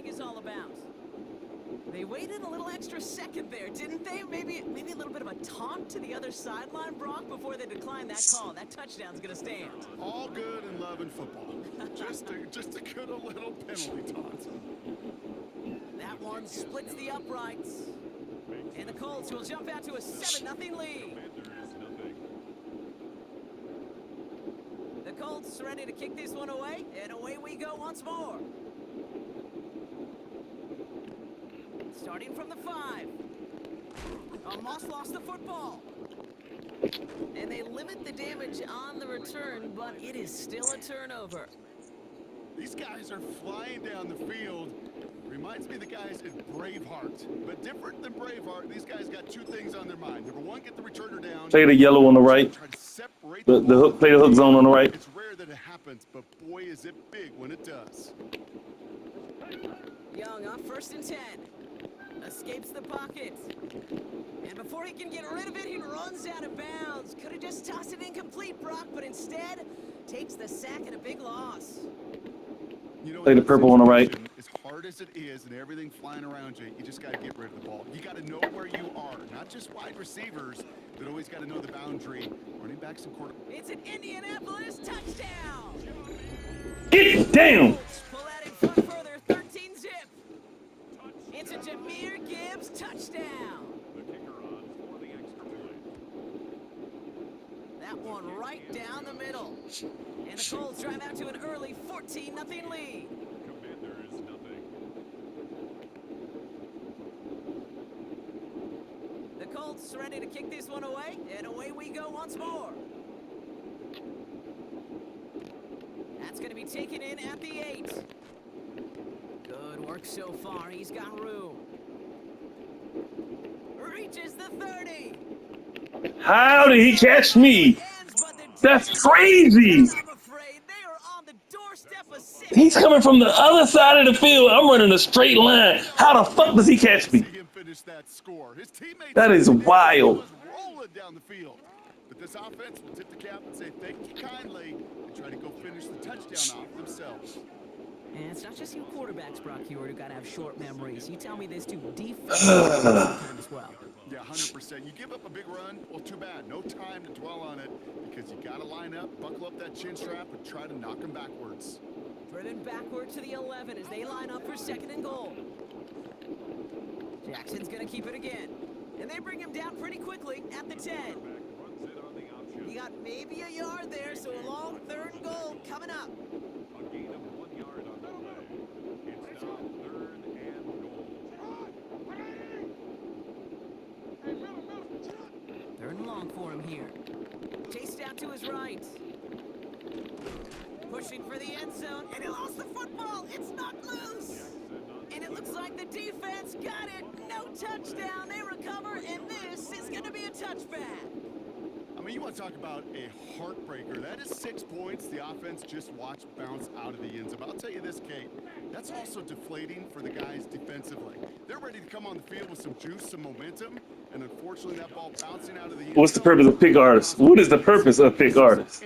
flag is all about. They waited a little extra second there, didn't they? Maybe a little bit of a taunt to the other sideline, Brock, before they declined that call. That touchdown's gonna stand. All good in love and football. just a good little penalty taunt. That one splits the uprights. And the Colts will jump out to a 7-0 lead. The Colts ready to kick this one away, and away we go once more. Starting from the 5. Moss lost the football. And they limit the damage on the return, but it is still a turnover. These guys are flying down the field. Reminds me of the guys in Braveheart. But different than Braveheart, these guys got two things on their mind. Number one, get the returner down. Play the yellow on the right. Try to separate The hook, play the hook zone on the right. It's rare that it happens, but boy, is it big when it does. Young on 1st and 10. Escapes the pocket. And before he can get rid of it, he runs out of bounds. Could have just tossed it incomplete, Brock, but instead takes the sack and a big loss. You know, Play the purple on the right. As hard as it is and everything flying around you, you just got to get rid of the ball. You got to know where you are. Not just wide receivers, but always got to know the boundary. Running backs and quarter. It's an Indianapolis touchdown. Get down. Pull that in front further, 13 zip. It's a Jahmyr Gibbs touchdown. That one right down the middle. And the Colts drive out to an early 14-0 lead. The Colts ready to kick this one away, and away we go once more. That's going to be taken in at the 8. Good work so far. He's got room. Reaches the 30. How did he catch me? That's crazy. He's coming from the other side of the field. I'm running a straight line. How the fuck does he catch me? That is wild. Rolling down the field. But this offense will tip the cap and say thank you kindly and try to go finish the touchdown off themselves. And it's not just you quarterbacks, Brock Hewitt, who got to have short memories. You tell me this too defense sometimes as well. Yeah, 100%. You give up a big run, well, too bad. No time to dwell on it because you got to line up, buckle up that chin strap, and try to knock them backwards. Driven backward to the 11 as they line up for 2nd and goal. Jackson's going to keep it again. And they bring him down pretty quickly at the 10. He got maybe a yard there, so a long 3rd and goal coming up. A gain of 1 yard on the play. It's now 3rd and goal. 3rd and long for him here. Chased out to his right. Pushing for the end zone, and he lost the football. It's not loose. And it looks like the defense got it. No touchdown. They recover, and this is going to be a touchback. I mean, you want to talk about a heartbreaker. That is 6 points the offense just watched bounce out of the end zone. But I'll tell you this, Kate, that's also deflating for the guys defensively. They're ready to come on the field with some juice, some momentum, and unfortunately that ball bouncing out of the end zone. What's the purpose of pick artists? What is the purpose of pick artists?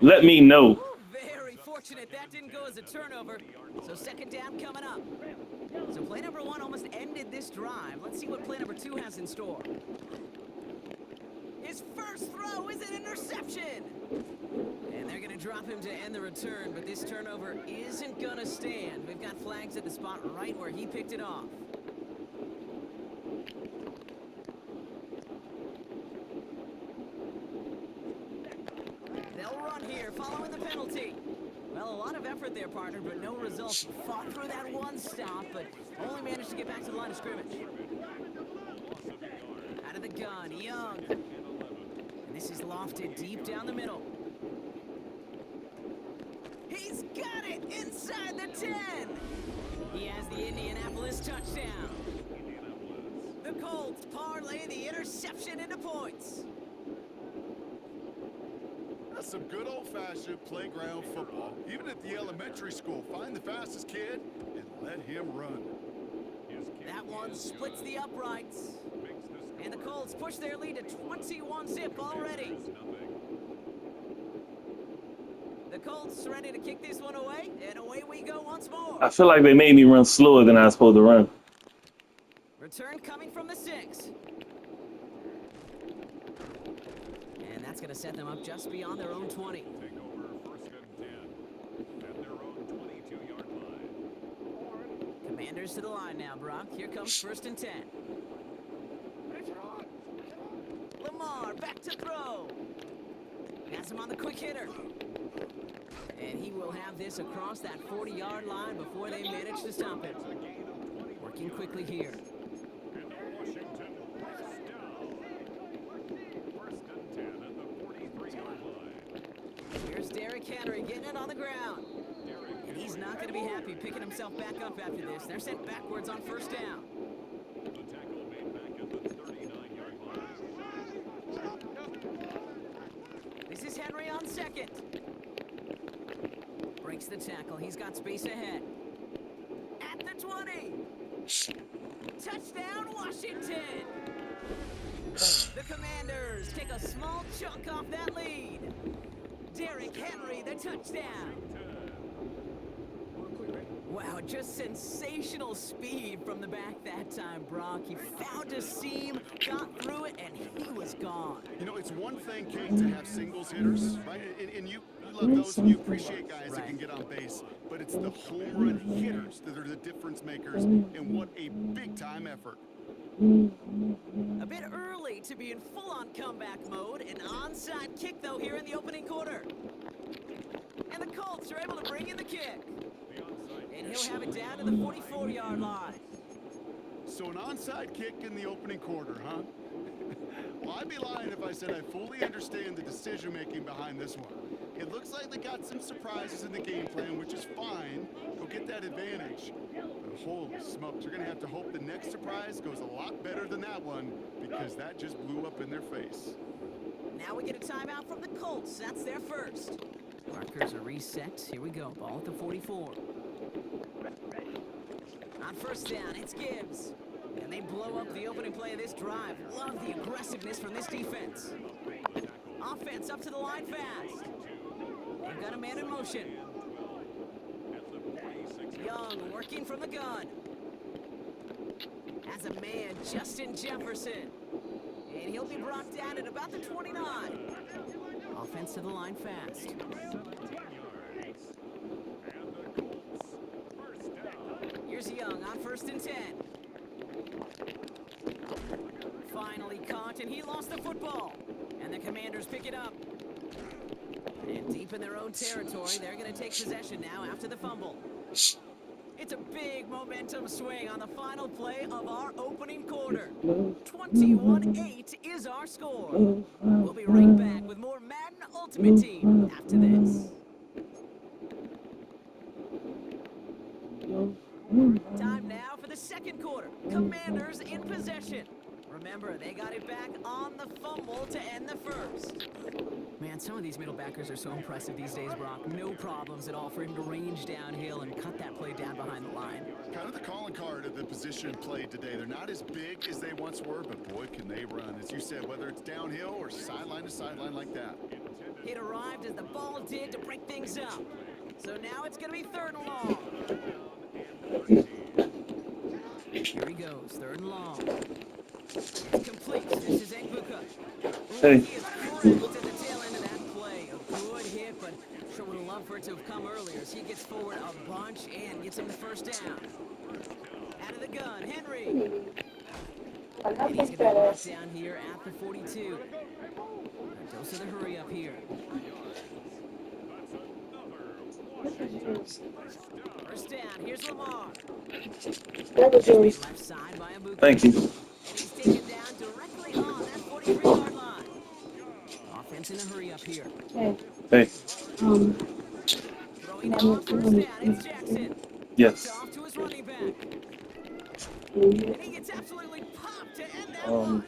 Let me know. Very fortunate that didn't go as a turnover. So 2nd down coming up. So play number 1 almost ended this drive. Let's see what play number 2 has in store. His first throw is an interception. And they're going to drop him to end the return, but this turnover isn't going to stand. We've got flags at the spot right where he picked it off. They'll run here following the penalty. Well, a lot of effort there, partner, but no results. Fought through that one stop, but only managed to get back to the line of scrimmage. Out of the gun, Young. And this is lofted deep down the middle. He's got it inside the 10. He has the Indianapolis touchdown. The Colts parlay the interception into points. That's some good old-fashioned playground football. Even at the elementary school, find the fastest kid and let him run. That one splits the uprights. And the Colts push their lead to 21 zip already. The The Colts ready to kick this one away, and away we go once more. I feel like they made me run slower than I was supposed to run. Return coming from the 6. And that's going to set them up just beyond their own 20. Take over first and 10 at their own 22-yard line. Commanders to the line now, Brock. Here comes first and 10. Lamar back to throw. Has him on the quick hitter. And he will have this across that 40-yard line before they manage to stop it. Working quickly here. And Washington first down. First and 10 at the 43-yard line. Here's Derrick Henry getting it on the ground. And he's not going to be happy picking himself back up after this. They're sent backwards on first down. The tackle made back at the 39-yard line. This is Henry on second. Breaks the tackle. He's got space ahead. At the 20. Touchdown, Washington. The Commanders take a small chunk off that lead. Derrick Henry, the touchdown. Wow, just sensational speed from the back that time, Brock. He found a seam, got through it, and he was gone. You know, it's one thing, Kate, to have singles hitters, right? And you love those, and you appreciate guys that can get on base. But it's the home run hitters that are the difference makers, and what a big-time effort. A bit early to be in full-on comeback mode. An onside kick, though, here in the opening quarter. And the Colts are able to bring in the kick. And he'll have it down to the 44-yard line. So an onside kick in the opening quarter, huh? Well, I'd be lying if I said I fully understand the decision-making behind this one. It looks like they got some surprises in the game plan, which is fine. They'll get that advantage. But holy smokes, you're going to have to hope the next surprise goes a lot better than that one, because that just blew up in their face. Now we get a timeout from the Colts. That's their first. Markers are reset. Here we go. Ball at the 44. On first down, it's Gibbs. And they blow up the opening play of this drive. Love the aggressiveness from this defense. Offense up to the line fast. They've got a man in motion. Young working from the gun. As a man, Justin Jefferson. And he'll be brought down at about the 29. Offense to the line fast. Here's Young on first and 10. Finally caught, and he lost the football. And the Commanders pick it up. And deep in their own territory, they're going to take possession now after the fumble. It's a big momentum swing on the final play of our opening quarter. 21-8 is our score. We'll be right back with more Madden Ultimate Team after this. Time now for the second quarter. Commanders in possession. Remember, they got it back on the fumble to end the first. Man, some of these middle backers are so impressive these days, Brock. No problems at all for him to range downhill and cut that play down behind the line. Kind of the calling card of the position played today. They're not as big as they once were, but boy, can they run. As you said, whether it's downhill or sideline to sideline like that. It arrived as the ball did to break things up. So now it's going to be third and long. Here he goes, third and long. It's complete. This is Ekbuka. Hey. He is cracked at the tail end of that play. A good hit, but sure would have loved for it to have come earlier. So he gets forward a bunch and gets him the first down. Out of the gun, Henry. And he's going to be brought down here at the 42. Dose of the hurry up here. First down, here's Lamar. Left side by Abuka. Thank you. And he's taken down directly on that 43-yard line. Offense in a hurry up here. Hey. Throwing off first down, it's Jackson. Yes. Off to his running back. And he gets absolutely popped to end that one.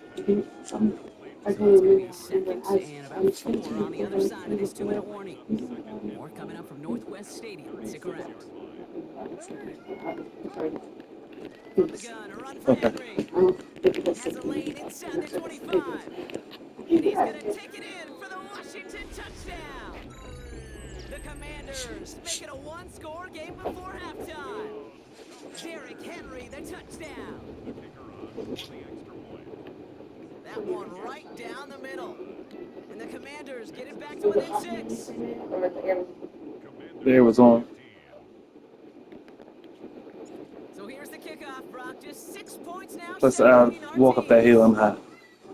So it's going to be second and about 4 on the other side of this 2-minute warning. More coming up from Northwest Stadium. Stick around. From the gun, a run for Henry. Has a lane inside the 25. And he's going to take it in for the Washington touchdown. The Commanders Commanders make it a one-score game before halftime. Derrick Henry, the touchdown. The kicker on for the extra point. That one right down the middle. And the Commanders get it back to within 6. There it was on. So here's the kickoff, Brock. Just 6 points now. Let's separating our walk up that hill. I'm hot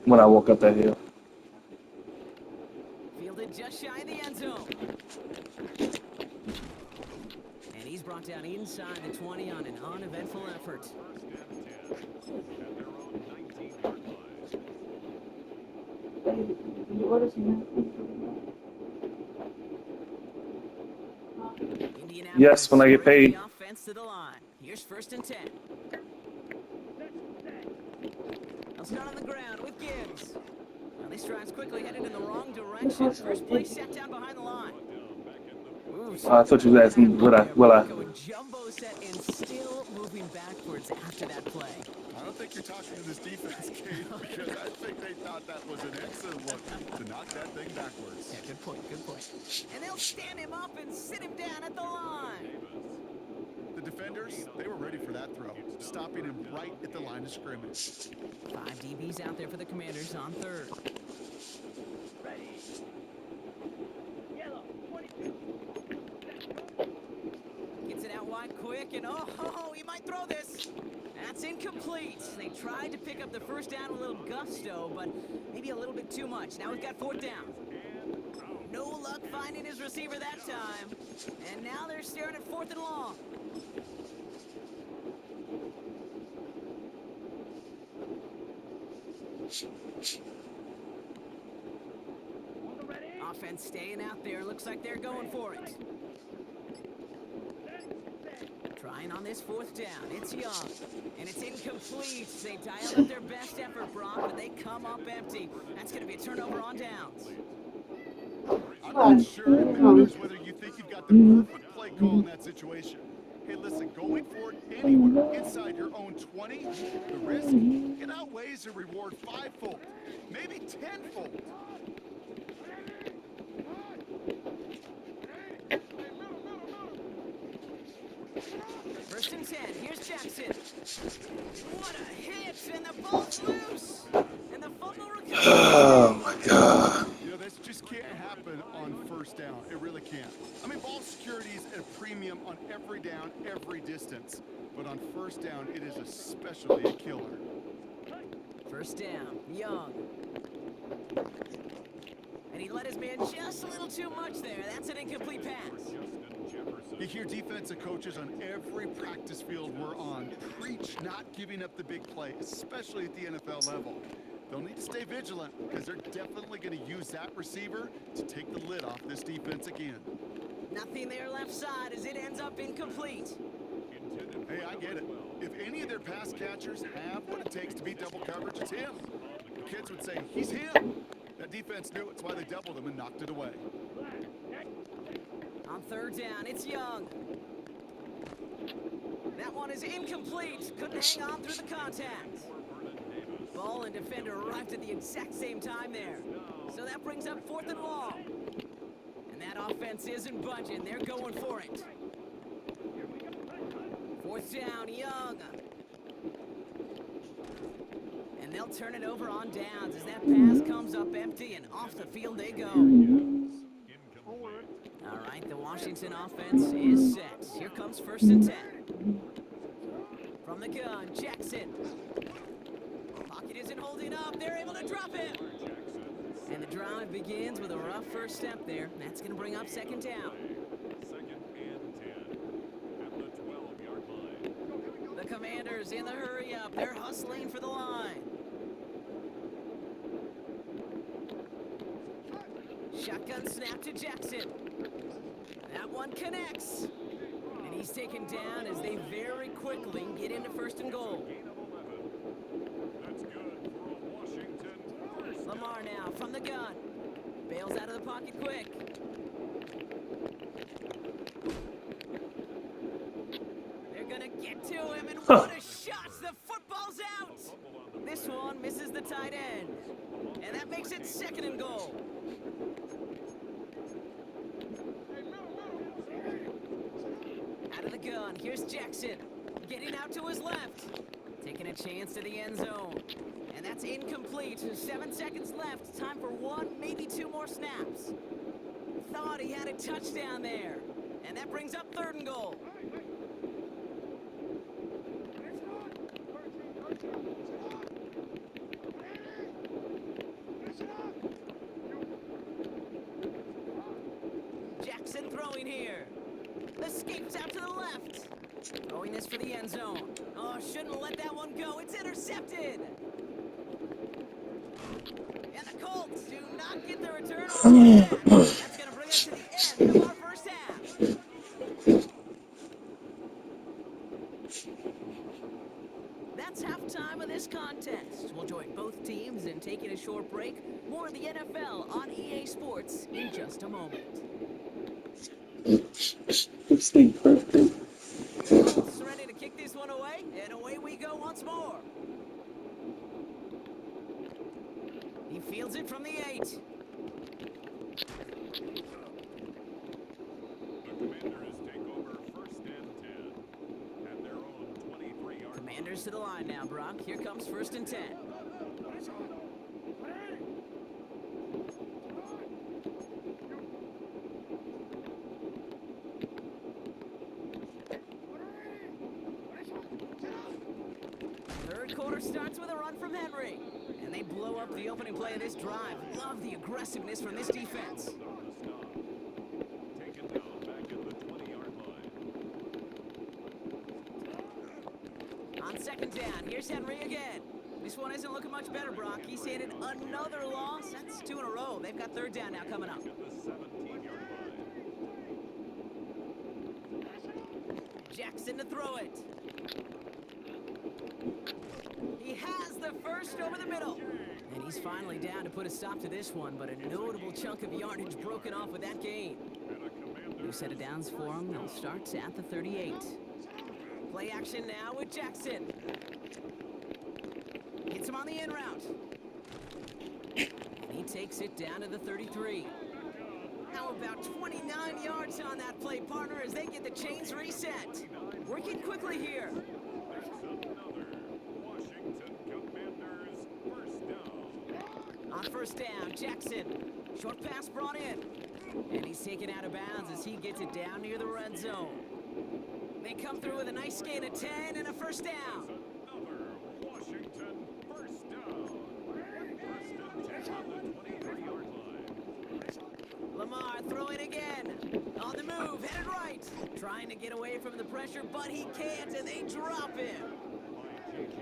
when I walk up that hill. Fielded just shy of the end zone. And he's brought down inside the 20 on an uneventful effort. First and 10 at their own 19-yard line. Indianapolis Yes, when I get bringing paid. the offense to the line. Here's first and 10. They'll start on the ground with Gibbs. Well, this drive's quickly headed in the wrong direction. First play set down behind the line. Ooh, I thought you was asking will I. Going jumbo set and still moving backwards after that play. I don't think you're talking to this defense, Kate, because I think they thought that was an excellent look to knock that thing backwards. Yeah, good point, good point. And they'll stand him up and sit him down at the line. The defenders, they were ready for that throw, stopping him right at the line of scrimmage. 5 DBs out there for the Commanders on third. Gets it out wide quick, and oh, he might throw this. That's incomplete. They tried to pick up the first down with a little gusto, but maybe a little bit too much. Now we've got fourth down. No luck finding his receiver that time. And now they're staring at fourth and long. Offense staying out there. Looks like they're going for it. Trying on this fourth down. It's Young. And it's incomplete. They dialed up their best effort, Brock, but they come up empty. That's going to be a turnover on downs. I'm not sure it matters whether you think you've got the perfect play call in that situation. Hey, listen, going for it anywhere inside your own 20, the risk, it outweighs the reward 5-fold, maybe 10-fold. First and 10. Here's Jackson. What a hit, and the ball's loose. And the fumble recovery. Oh my God. You know, this just can't happen on first down. It really can't. I mean, ball security is at a premium on every down, every distance. But on first down, it is especially a killer. First down. Young. And he let his man just a little too much there. That's an incomplete pass. You hear defensive coaches on every practice field we're on preach not giving up the big play, especially at the NFL level. They'll need to stay vigilant because they're definitely going to use that receiver to take the lid off this defense again. Nothing there left side as it ends up incomplete. Hey, I get it. If any of their pass catchers have what it takes to beat double coverage, it's him. The kids would say, he's him. That defense knew it's why they doubled him and knocked it away. On third down, it's Young. That one is incomplete. Couldn't hang on through the contact. Ball and defender arrived at the exact same time there. So that brings up fourth and long. And that offense isn't budging. They're going for it. Fourth down, Young. And they'll turn it over on downs as that pass comes up empty and off the field they go. All right, the Washington offense is set. Here comes first and 10. From the gun, Jackson. Pocket isn't holding up. They're able to drop him. And the drive begins with a rough first step there. That's going to bring up second down. Second and 10 at the 12-yard line. The Commanders in the hurry up. They're hustling for the line. Shotgun snap to Jackson. That one connects. And he's taken down as they very quickly get into first and goal. Gain of 11. That's good for a Washington first. Lamar now from the gun. Bails out of the pocket quick. They're going to get to him, and what a shot! The football's out! This one misses the tight end. And that makes it second and goal. Out of the gun, here's Jackson. Getting out to his left. Taking a chance to the end zone. And that's incomplete. 7 seconds left. Time for one, maybe two more snaps. Thought he had a touchdown there. And that brings up 3rd and goal. Jackson throwing here. Escapes out to the left. Throwing this for the end zone. Oh, shouldn't let that one go. It's intercepted. And the Colts do not get the return on that. That's going to bring us to the end of our first half. That's halftime of this contest. We'll join both teams in taking a short break. More of the NFL on EA Sports in just a moment. Stay perfect. Colts ready to kick this one away, and away we go once more. He fields it from the 8. The Commanders take over 1st and 10 at their own 23-yard line. Commanders to the line now, Brock. Here comes 1st and 10. Third quarter starts with a run from Henry. And they blow up the opening play of this drive. Love the aggressiveness from this defense. Taken down back at the 20-yard line. On 2nd down, here's Henry again. This one isn't looking much better, Brock. He's handed another loss. That's 2 in a row. They've got 3rd down now coming up. At the 17-yard line. Jackson to throw it. He has the first over the middle. And he's finally down to put a stop to this one, but a notable chunk of yardage broken off with that gain. New set of downs for him. They'll start at the 38. Play action now with Jackson. Hits him on the in route. And he takes it down to the 33. How about 29 yards on that play, partner, as they get the chains reset. Working quickly here. On 1st down, Jackson. Short pass brought in. And he's taken out of bounds as he gets it down near the red zone. They come through with a nice gain of 10 and a 1st down. Another Washington 1st down. 1st and 10 on the 23-yard line. Lamar throwing again. On the move, headed right. Trying to get away from the pressure, but he can't, and they drop him.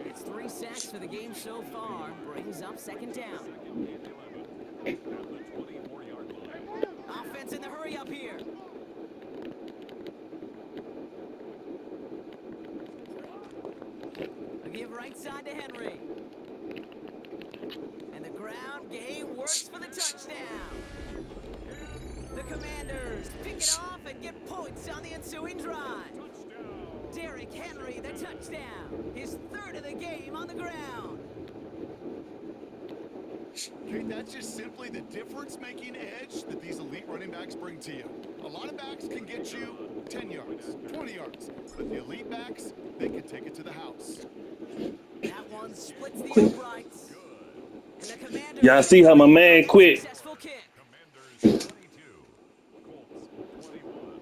It's 3 sacks for the game so far. Brings up 2nd down. At the 24-yard line. Offense in the hurry up here. A give right side to Henry. And the ground game works for the touchdown. The Commanders pick it off and get points on the ensuing drive. Derrick Henry, the touchdown. His 3rd of the game on the ground. Okay, that's just simply the difference-making edge that these elite running backs bring to you. A lot of backs can get you 10 yards, 20 yards, but the elite backs, they can take it to the house. That one splits the uprights. And the Commanders Y'all see how my man quit successful kick. Commanders 22, Colts 21.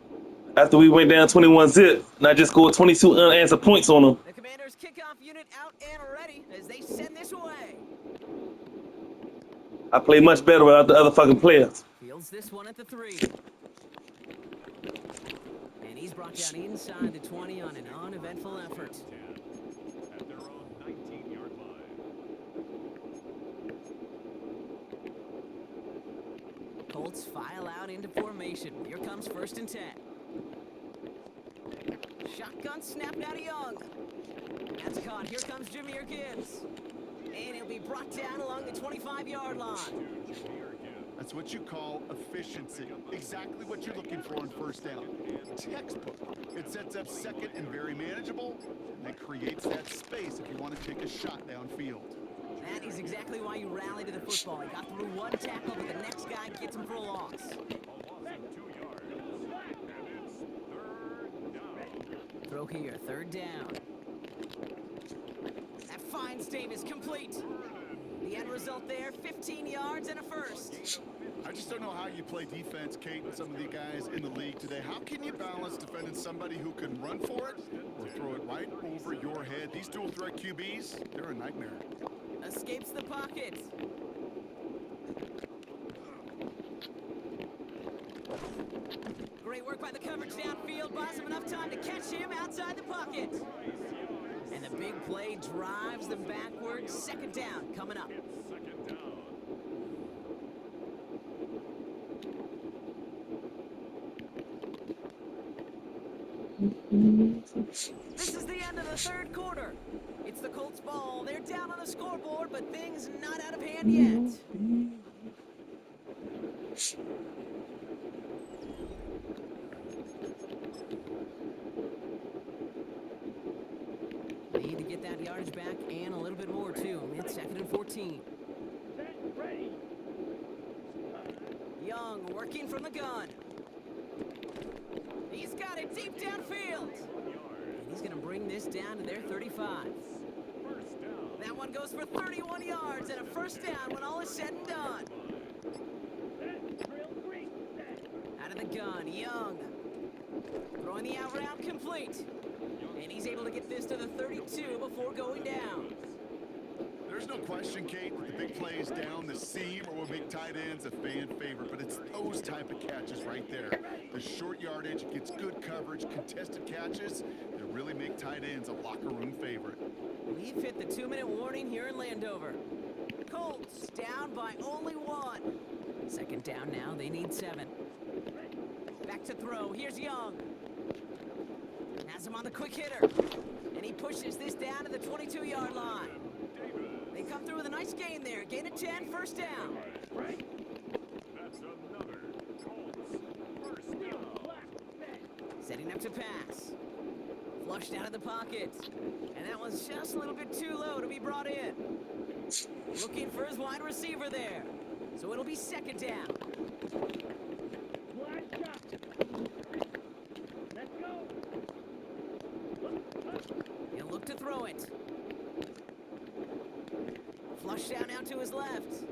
after we went down 21-zip, and I just scored 22 unanswered points on them. The Commanders kickoff unit out and ready as they send this away. I play much better without the other fucking players. Fields this one at the 3. And he's brought down inside the 20 on an uneventful effort. 10 at their own 19-yard line. Colts file out into formation. Here comes 1st and 10. Shotgun snap now to Young. That's caught. Here comes Jameer Gibbs. And he'll be brought down along the 25-yard line. That's what you call efficiency. Exactly what you're looking for in 1st down. Textbook. It sets up 2nd and very manageable, and it creates that space if you want to take a shot downfield. That is exactly why you rally to the football. He got through one tackle, but the next guy gets him for a loss. A loss of 2 yards. And it's 3rd down. throw here, third down. That finds Davis complete. The end result there, 15 yards and a first. I just don't know how you play defense, Kate, and some of the guys in the league today. How can you balance defending somebody who can run for it or throw it right over your head? These dual threat QBs, they're a nightmare. Escapes the pocket. Great work by the coverage downfield. Buys him enough time to catch him outside the pocket. And the big play drives them backwards. Second down coming up. Second down. This is the end of the third quarter. It's the Colts' ball. They're down on the scoreboard, but things not out of hand yet. They need to get that yardage back and a little bit more, too. It's 2nd and 14. Young working from the gun. He's got it deep downfield. And he's going to bring this down to their 35. That one goes for 31 yards and a first down when all is said and done. Out of the gun, Young. Throwing the out route complete. And he's able to get this to the 32 before going down. There's no question, Kate, that the big plays down the seam or will make tight ends a fan favorite, but it's those type of catches right there. The short yardage, gets good coverage, contested catches that really make tight ends a locker room favorite. We've hit the 2-minute warning here in Landover. Colts down by only 1. Second down now, they need 7. Back to throw, here's Young. Has him on the quick hitter. And he pushes this down to the 22-yard line. They come through with a nice gain there. Gain of 10, first down. That's another Colts first down. Setting up to pass. Flushed out of the pocket. And that was just a little bit too low to be brought in. Looking for his wide receiver there. So it'll be second down. He'll look to throw it. Flush down out to his left.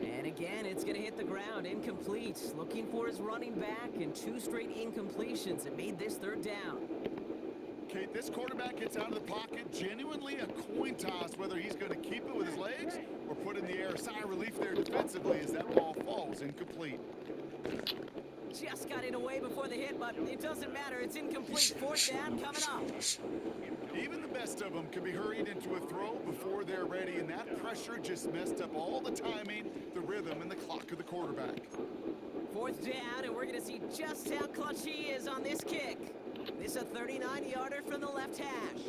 And again, it's going to hit the ground. Incomplete. Looking for his running back, and 2 straight incompletions. It made this third down. Kate, this quarterback gets out of the pocket, genuinely a coin toss whether he's going to keep it with his legs or put it in the air. Sigh of relief there defensively as that ball falls incomplete. Just got it away before the hit, but it doesn't matter. It's incomplete. Fourth down coming up. Even the best of them can be hurried into a throw before they're ready, and that pressure just messed up all the timing, the rhythm, and the clock of the quarterback. Fourth down, and we're going to see just how clutch he is on this kick. This a 39-yarder from the left hash.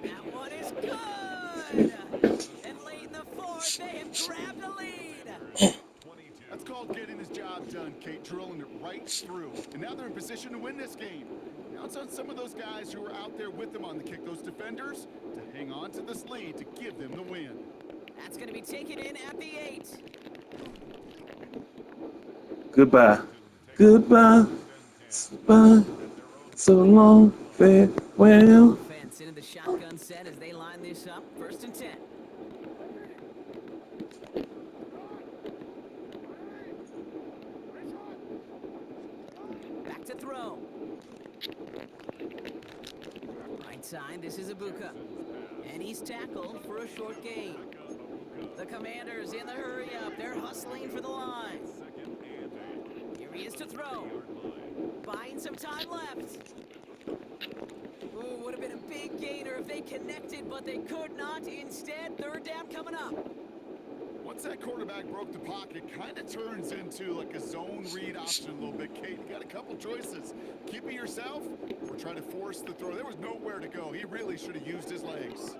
That one is good! And late in the fourth, they have grabbed the lead. That's called getting his job done, Kate, drilling it right through. And now they're in position to win this game. Now it's on some of those guys who are out there with them on the kick, those defenders, to hang on to this lead to give them the win. That's going to be taken in at the 8. Goodbye. Goodbye. Bye. So long. Farewell. Offense into the shotgun set as they line this up. 1st and 10. Back to throw. Right side, this is Ibuka. And he's tackled for a short gain. The Commanders in the hurry up. They're hustling for the line. Here he is to throw. Buying some time left. Ooh, would have been a big gainer if they connected, but they could not. Instead, third down coming up. Once that quarterback broke the pocket, kind of turns into like a zone read option a little bit, Kate. You got a couple choices. Keep it yourself or try to force the throw. There was nowhere to go. He really should have used his legs.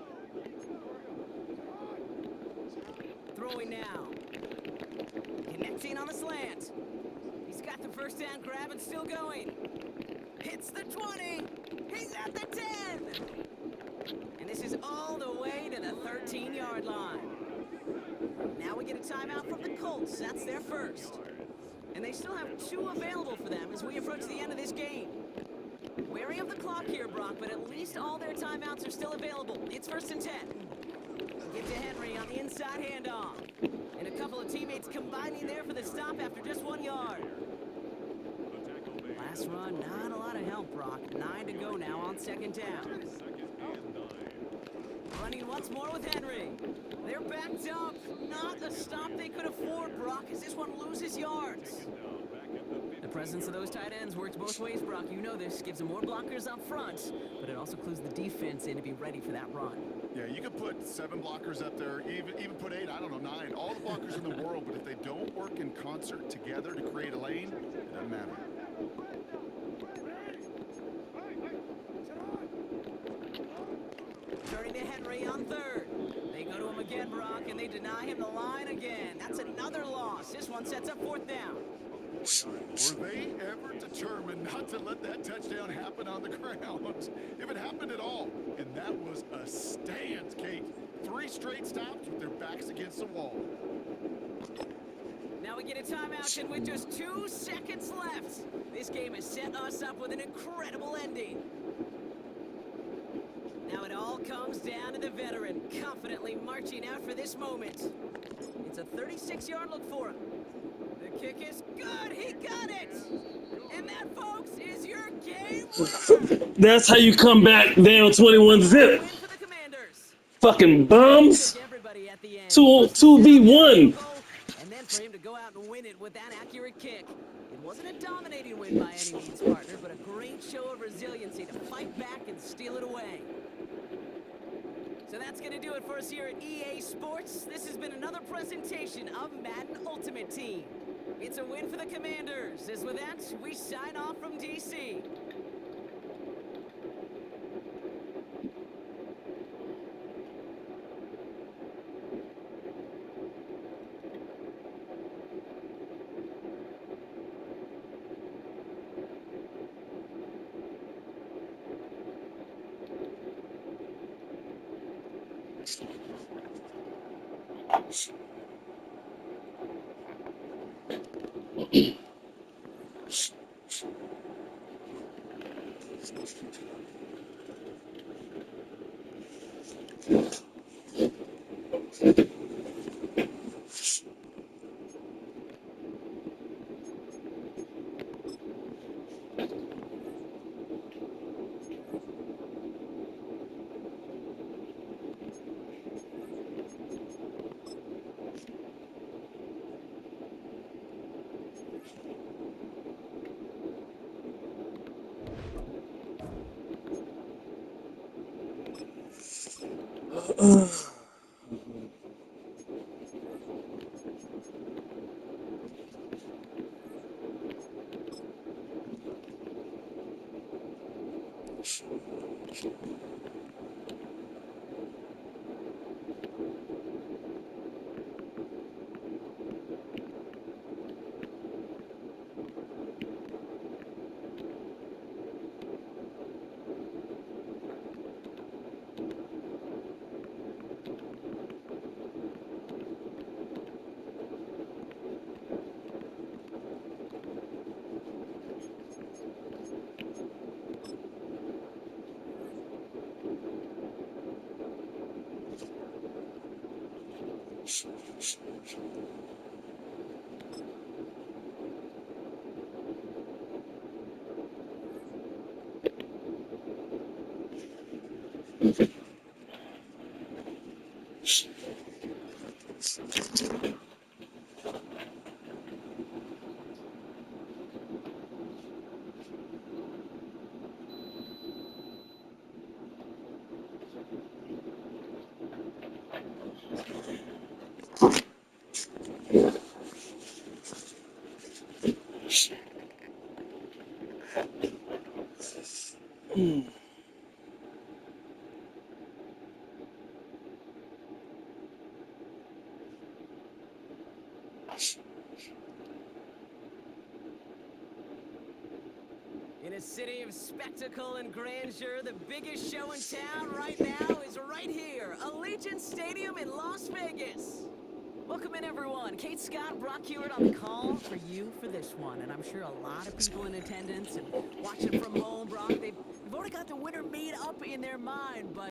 Throwing now. Connecting on the slant. He's got the first down grab and still going. Hits the 20. He's at the 10. And this is all the way to the 13-yard line. Now we get a timeout from the Colts. That's their first. And they still have 2 available for them as we approach the end of this game. Wary of the clock here, Brock, but at least all their timeouts are still available. It's 1st and 10. Get to Henry on the inside handoff. And a couple of teammates combining there for the stop after just 1 yard. Last run, not a lot of help, Brock. 9 to go now on 2nd down. Running once more with Henry. They're backed up. Not the stop they could afford, Brock, as this one loses yards. The presence of those tight ends works both ways, Brock. You know this. Gives them more blockers up front, but it also clues the defense in to be ready for that run. Yeah, you could put 7 blockers up there, even put 8, I don't know, 9. All the blockers in the world, but if they don't work in concert together to create a lane, it doesn't matter. Turning to Henry on 3rd. They go to him again, Brock, and they deny him the line again. That's another loss. This one sets up 4th down. Were they ever determined not to let that touchdown happen on the ground? If it happened at all. And that was a stand, Kate. 3 straight stops with their backs against the wall. Now we get a timeout, and with just 2 seconds left, this game has set us up with an incredible ending. Now it all comes down to the veteran, confidently marching out for this moment. It's a 36-yard look for him. The kick is good. He got it. And that, folks, is your game winner. That's how you come back down 21-zip. Win for the Commanders. Fucking bums. Took everybody at the end. 2v1. And then for him to go out and win it with that accurate kick. It wasn't a dominating win by any means, partner, but a great show of resiliency to fight back and steal it away. So that's going to do it for us here at EA Sports. This has been another presentation of Madden Ultimate Team. It's a win for the Commanders. As with that, we sign off from DC. In a city of spectacle and grandeur, the biggest show in town right now is right here, Allegiant Stadium in Las Vegas. Welcome in, everyone. Kate Scott, Brock Hewitt on the call for you for this one. And I'm sure a lot of people in attendance and watching from home, Brock, they've already got the winner made up in their mind, but